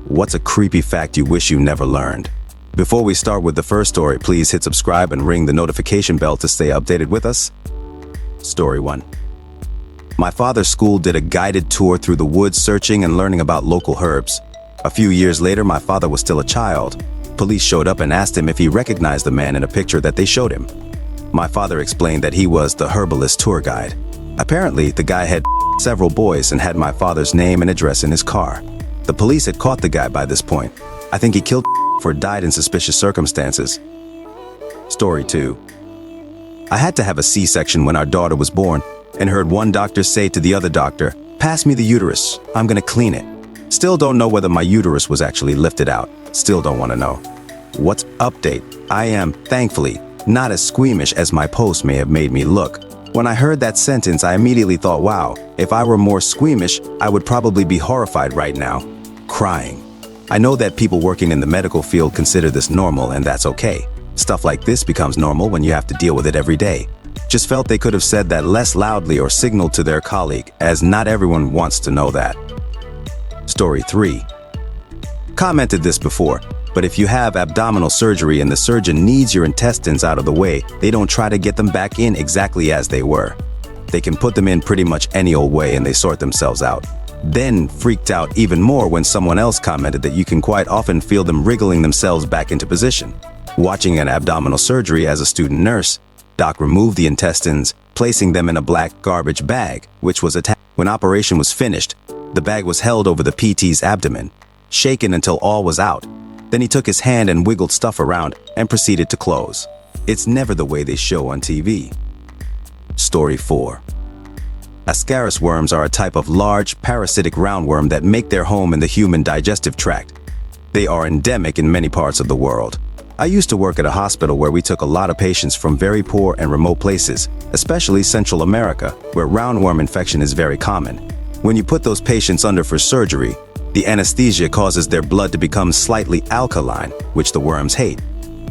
What's a creepy fact you wish you never learned? Before we start with the first story, please hit subscribe and ring the notification bell to stay updated with us. Story 1. My father's school did a guided tour through the woods searching and learning about local herbs. A few years later, my father was still a child. Police showed up and asked him if he recognized the man in a picture that they showed him. My father explained that he was the herbalist tour guide. Apparently, the guy had several boys and had my father's name and address in his car. The police had caught the guy by this point. I think he killed or died in suspicious circumstances. Story 2. I had to have a C-section when our daughter was born and heard one doctor say to the other doctor, "Pass me the uterus, I'm gonna clean it." Still don't know whether my uterus was actually lifted out. Still don't want to know. What's update? I am, thankfully, not as squeamish as my post may have made me look. When I heard that sentence, I immediately thought, wow, if I were more squeamish, I would probably be horrified right now, crying. I know that people working in the medical field consider this normal, and that's okay. Stuff like this becomes normal when you have to deal with it every day. Just felt they could have said that less loudly or signaled to their colleague, as not everyone wants to know that. Story 3. Commented this before, but if you have abdominal surgery and the surgeon needs your intestines out of the way, they don't try to get them back in exactly as they were. They can put them in pretty much any old way and they sort themselves out. Then freaked out even more when someone else commented that you can quite often feel them wriggling themselves back into position. Watching an abdominal surgery as a student nurse, Doc removed the intestines, placing them in a black garbage bag, which was attached. When operation was finished, the bag was held over the PT's abdomen, shaken until all was out. Then he took his hand and wiggled stuff around and proceeded to close. It's never the way they show on TV. Story 4. Ascaris worms are a type of large, parasitic roundworm that make their home in the human digestive tract. They are endemic in many parts of the world. I used to work at a hospital where we took a lot of patients from very poor and remote places, especially Central America, where roundworm infection is very common. When you put those patients under for surgery, the anesthesia causes their blood to become slightly alkaline, which the worms hate.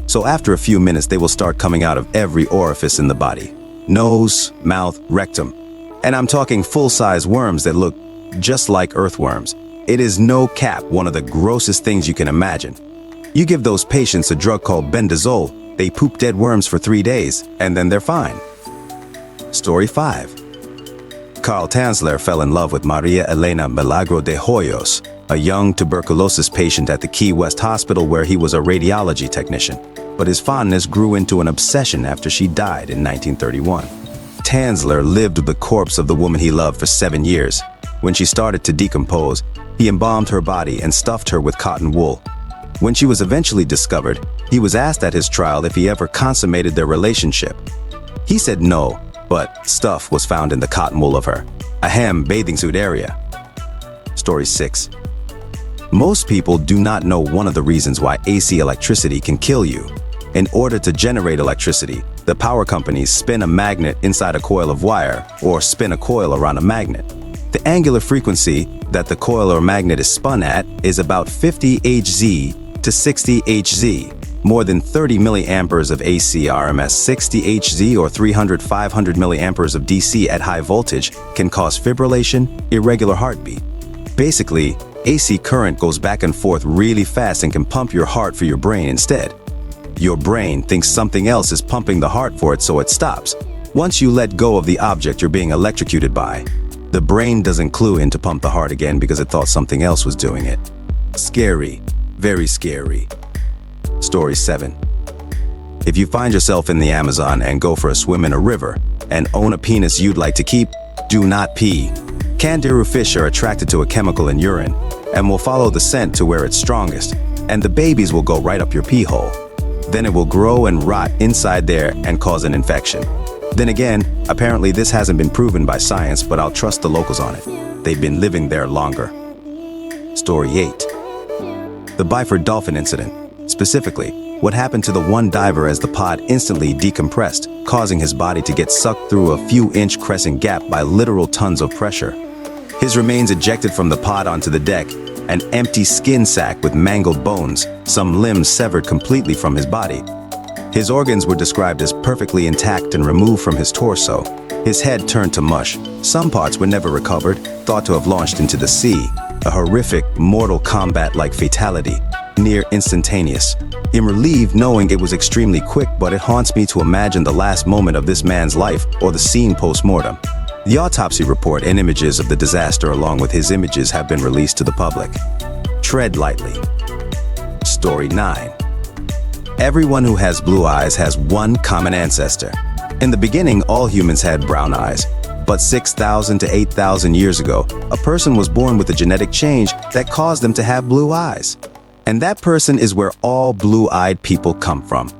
So after a few minutes, they will start coming out of every orifice in the body. Nose, mouth, rectum. And I'm talking full-size worms that look just like earthworms. It is no cap one of the grossest things you can imagine. You give those patients a drug called bendazole, they poop dead worms for 3 days, and then they're fine. Story 5. Carl Tanzler fell in love with Maria Elena Milagro de Hoyos, a young tuberculosis patient at the Key West Hospital where he was a radiology technician. But his fondness grew into an obsession after she died in 1931. Tanzler lived with the corpse of the woman he loved for 7 years. When she started to decompose, he embalmed her body and stuffed her with cotton wool. When she was eventually discovered, he was asked at his trial if he ever consummated their relationship. He said no, but stuff was found in the cotton wool of her, a hem bathing suit area. Story 6. Most people do not know one of the reasons why AC electricity can kill you. In order to generate electricity, the power companies spin a magnet inside a coil of wire or spin a coil around a magnet. The angular frequency that the coil or magnet is spun at is about 50 Hz to 60 Hz. More than 30 milliamperes of AC RMS 60 Hz or 300-500 milliamperes of DC at high voltage can cause fibrillation, irregular heartbeat. Basically, AC current goes back and forth really fast and can pump your heart for your brain instead. Your brain thinks something else is pumping the heart for it, so it stops. Once you let go of the object you're being electrocuted by, the brain doesn't clue in to pump the heart again because it thought something else was doing it. Scary, very scary. Story 7. If you find yourself in the Amazon and go for a swim in a river and own a penis you'd like to keep, do not pee. Kangaroo fish are attracted to a chemical in urine and will follow the scent to where it's strongest, and the babies will go right up your pee hole. Then it will grow and rot inside there and cause an infection. Then again, apparently this hasn't been proven by science, but I'll trust the locals on it. They've been living there longer. Story 8. The Byford Dolphin Incident. Specifically, what happened to the one diver as the pod instantly decompressed, causing his body to get sucked through a few-inch crescent gap by literal tons of pressure. His remains ejected from the pod onto the deck, an empty skin sack with mangled bones, some limbs severed completely from his body. His organs were described as perfectly intact and removed from his torso. His head turned to mush. Some parts were never recovered, thought to have launched into the sea. A horrific, mortal combat-like fatality, near instantaneous. I'm relieved knowing it was extremely quick, but it haunts me to imagine the last moment of this man's life or the scene post-mortem. The autopsy report and images of the disaster along with his images have been released to the public. Tread lightly. Story 9. Everyone who has blue eyes has one common ancestor. In the beginning, all humans had brown eyes. But 6,000 to 8,000 years ago, a person was born with a genetic change that caused them to have blue eyes. And that person is where all blue-eyed people come from.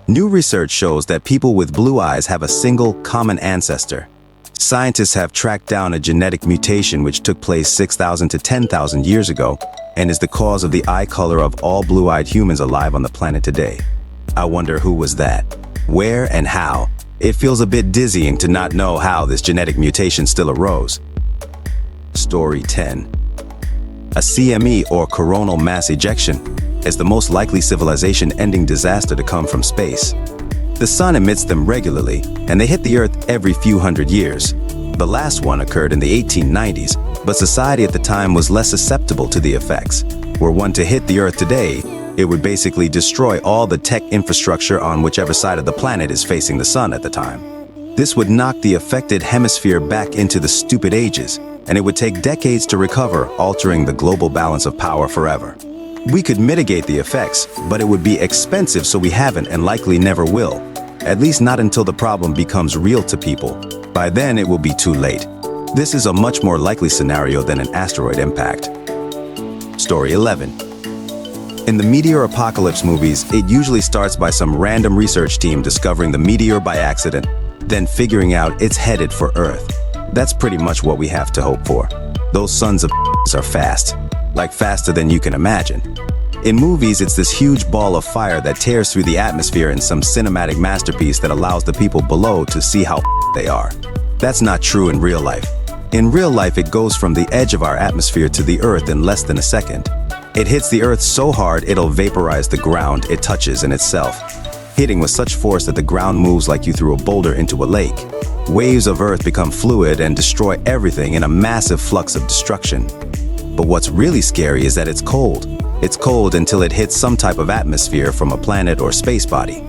New research shows that people with blue eyes have a single common ancestor. Scientists have tracked down a genetic mutation which took place 6,000 to 10,000 years ago and is the cause of the eye color of all blue-eyed humans alive on the planet today. I wonder who was that, where and how. It feels a bit dizzying to not know how this genetic mutation still arose. Story 10. A CME, or coronal mass ejection, is the most likely civilization-ending disaster to come from space. The sun emits them regularly, and they hit the Earth every few hundred years. The last one occurred in the 1890s, but society at the time was less susceptible to the effects. Were one to hit the Earth today, it would basically destroy all the tech infrastructure on whichever side of the planet is facing the sun at the time. This would knock the affected hemisphere back into the stupid ages, and it would take decades to recover, altering the global balance of power forever. We could mitigate the effects, but it would be expensive, so we haven't and likely never will. At least not until the problem becomes real to people. By then, it will be too late. This is a much more likely scenario than an asteroid impact. Story 11. In the meteor apocalypse movies, it usually starts by some random research team discovering the meteor by accident, then figuring out it's headed for Earth. That's pretty much what we have to hope for. Those sons of are fast, like faster than you can imagine. In movies, it's this huge ball of fire that tears through the atmosphere in some cinematic masterpiece that allows the people below to see how they are. That's not true in real life. In real life, it goes from the edge of our atmosphere to the Earth in less than a second. It hits the Earth so hard it'll vaporize the ground it touches in itself, hitting with such force that the ground moves like you threw a boulder into a lake. Waves of Earth become fluid and destroy everything in a massive flux of destruction. But what's really scary is that it's cold. It's cold until it hits some type of atmosphere from a planet or space body.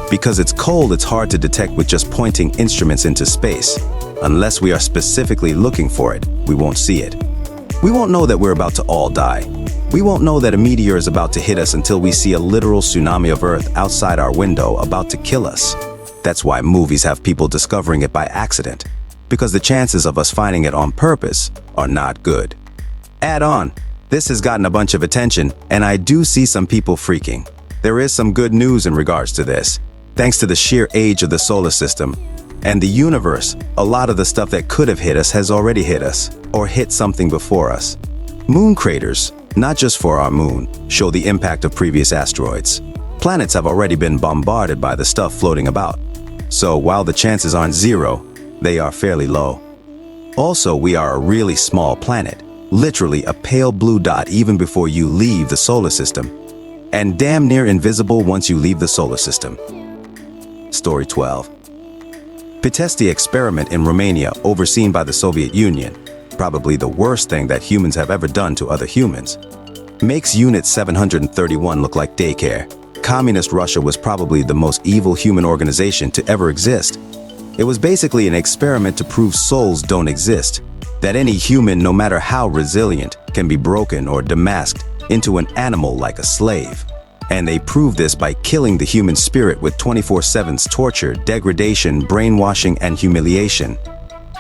Because it's cold, it's hard to detect with just pointing instruments into space. Unless we are specifically looking for it, we won't see it. We won't know that we're about to all die. We won't know that a meteor is about to hit us until we see a literal tsunami of Earth outside our window about to kill us. That's why movies have people discovering it by accident, because the chances of us finding it on purpose are not good. Add on, this has gotten a bunch of attention, and I do see some people freaking. There is some good news in regards to this. Thanks to the sheer age of the solar system and the universe, a lot of the stuff that could have hit us has already hit us, or hit something before us. Moon craters, not just for our moon, show the impact of previous asteroids. Planets have already been bombarded by the stuff floating about. So while the chances aren't zero, they are fairly low. Also, we are a really small planet, literally a pale blue dot even before you leave the solar system, and damn near invisible once you leave the solar system. Story 12. Pitesti experiment in Romania, overseen by the Soviet Union, probably the worst thing that humans have ever done to other humans, makes Unit 731 look like daycare. Communist Russia was probably the most evil human organization to ever exist. It was basically an experiment to prove souls don't exist, that any human, no matter how resilient, can be broken or demasked into an animal like a slave. And they proved this by killing the human spirit with 24/7 torture, degradation, brainwashing, and humiliation.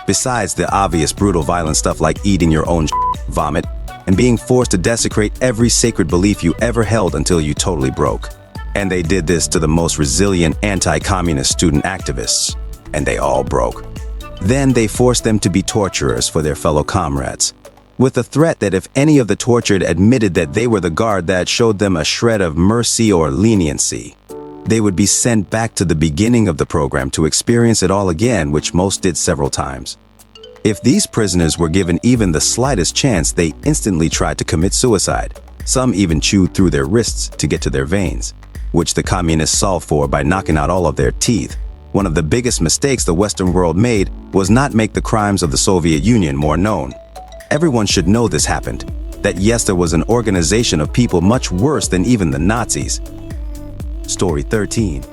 Besides the obvious brutal violent stuff like eating your own vomit and being forced to desecrate every sacred belief you ever held until you totally broke. And they did this to the most resilient anti-communist student activists, and they all broke. Then they forced them to be torturers for their fellow comrades, with the threat that if any of the tortured admitted that they were the guard that showed them a shred of mercy or leniency, they would be sent back to the beginning of the program to experience it all again, which most did several times. If these prisoners were given even the slightest chance, they instantly tried to commit suicide. Some even chewed through their wrists to get to their veins, which the communists solved for by knocking out all of their teeth. One of the biggest mistakes the Western world made was not make the crimes of the Soviet Union more known. Everyone should know this happened. That yes, there was an organization of people much worse than even the Nazis. Story 13.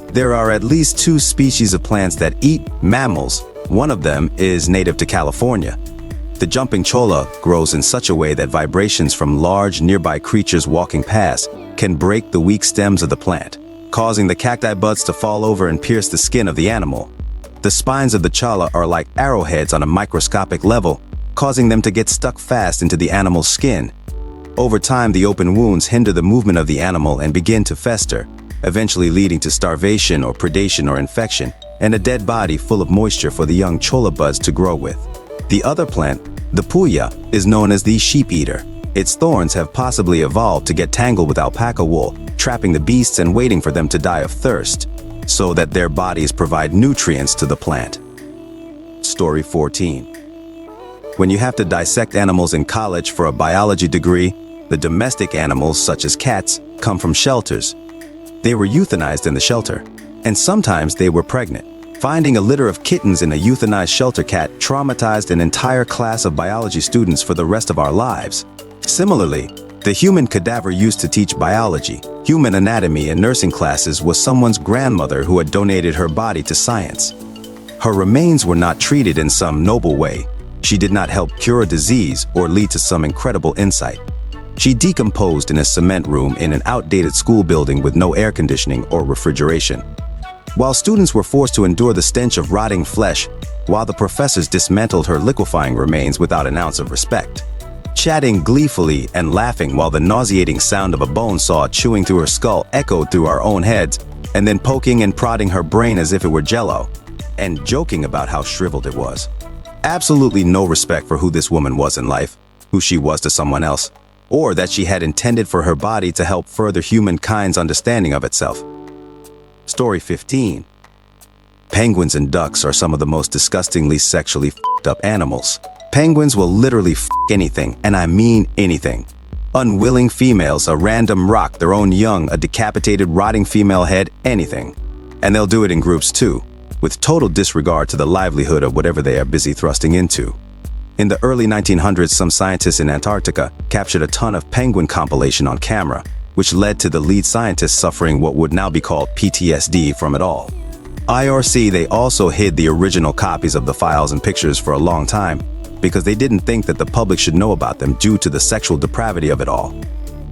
There are at least 2 species of plants that eat mammals. One of them is native to California. The jumping cholla grows in such a way that vibrations from large nearby creatures walking past can break the weak stems of the plant, causing the cacti buds to fall over and pierce the skin of the animal. The spines of the cholla are like arrowheads on a microscopic level, causing them to get stuck fast into the animal's skin. Over time, the open wounds hinder the movement of the animal and begin to fester, eventually leading to starvation or predation or infection, and a dead body full of moisture for the young cholla buds to grow with. The other plant, the puya, is known as the sheep eater. Its thorns have possibly evolved to get tangled with alpaca wool, trapping the beasts and waiting for them to die of thirst, so that their bodies provide nutrients to the plant. Story 14. When you have to dissect animals in college for a biology degree, the domestic animals, such as cats, come from shelters. They were euthanized in the shelter, and sometimes they were pregnant. Finding a litter of kittens in a euthanized shelter cat traumatized an entire class of biology students for the rest of our lives. Similarly, the human cadaver used to teach biology, human anatomy, and nursing classes was someone's grandmother who had donated her body to science. Her remains were not treated in some noble way. She did not help cure a disease or lead to some incredible insight. She decomposed in a cement room in an outdated school building with no air conditioning or refrigeration. While students were forced to endure the stench of rotting flesh, while the professors dismantled her liquefying remains without an ounce of respect. Chatting gleefully and laughing while the nauseating sound of a bone saw chewing through her skull echoed through our own heads, and then poking and prodding her brain as if it were jello, and joking about how shriveled it was. Absolutely no respect for who this woman was in life, who she was to someone else, or that she had intended for her body to help further humankind's understanding of itself. Story 15. Penguins and ducks are some of the most disgustingly sexually f***ed up animals. Penguins will literally f*** anything, and I mean anything. Unwilling females, a random rock, their own young, a decapitated, rotting female head, anything. And they'll do it in groups too, with total disregard to the livelihood of whatever they are busy thrusting into. In the early 1900s, some scientists in Antarctica captured a ton of penguin compilation on camera, which led to the lead scientist suffering what would now be called PTSD from it all. IRC, they also hid the original copies of the files and pictures for a long time because they didn't think that the public should know about them due to the sexual depravity of it all.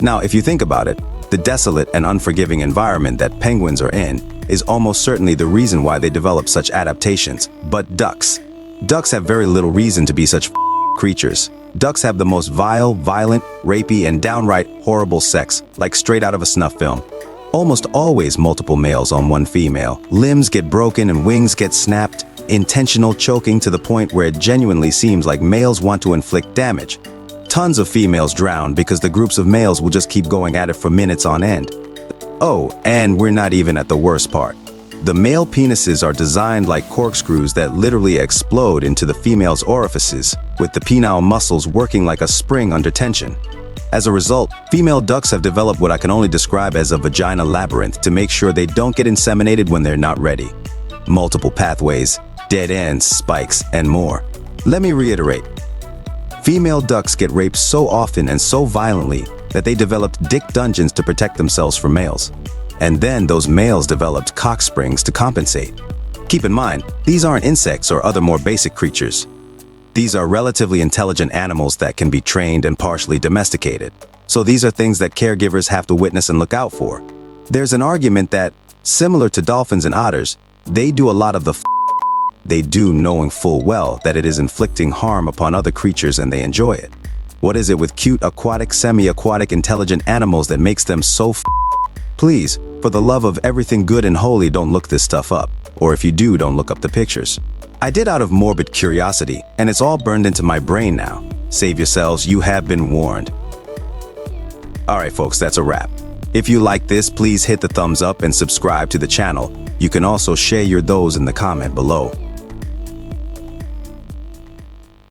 Now, if you think about it, the desolate and unforgiving environment that penguins are in is almost certainly the reason why they develop such adaptations. But ducks have very little reason to be such creatures. Ducks have the most vile, violent, rapey, and downright horrible sex, like straight out of a snuff film. Almost always multiple males on one female. Limbs get broken and wings get snapped. Intentional choking to the point where it genuinely seems like males want to inflict damage. Tons of females drown because the groups of males will just keep going at it for minutes on end. Oh, and we're not even at the worst part. The male penises are designed like corkscrews that literally explode into the female's orifices, with the penile muscles working like a spring under tension. As a result, female ducks have developed what I can only describe as a vagina labyrinth to make sure they don't get inseminated when they're not ready. Multiple pathways, dead ends, spikes, and more. Let me reiterate. Female ducks get raped so often and so violently that they developed dick dungeons to protect themselves from males. And then those males developed cock springs to compensate. Keep in mind, these aren't insects or other more basic creatures. These are relatively intelligent animals that can be trained and partially domesticated. So these are things that caregivers have to witness and look out for. There's an argument that, similar to dolphins and otters, they do a lot of the they do, knowing full well that it is inflicting harm upon other creatures and they enjoy it. What is it with cute, aquatic, semi-aquatic, intelligent animals that makes them so Please, for the love of everything good and holy, don't look this stuff up. Or if you do, don't look up the pictures. I did out of morbid curiosity, and it's all burned into my brain now. Save yourselves, you have been warned. Alright folks, that's a wrap. If you like this, please hit the thumbs up and subscribe to the channel. You can also share your those in the comment below.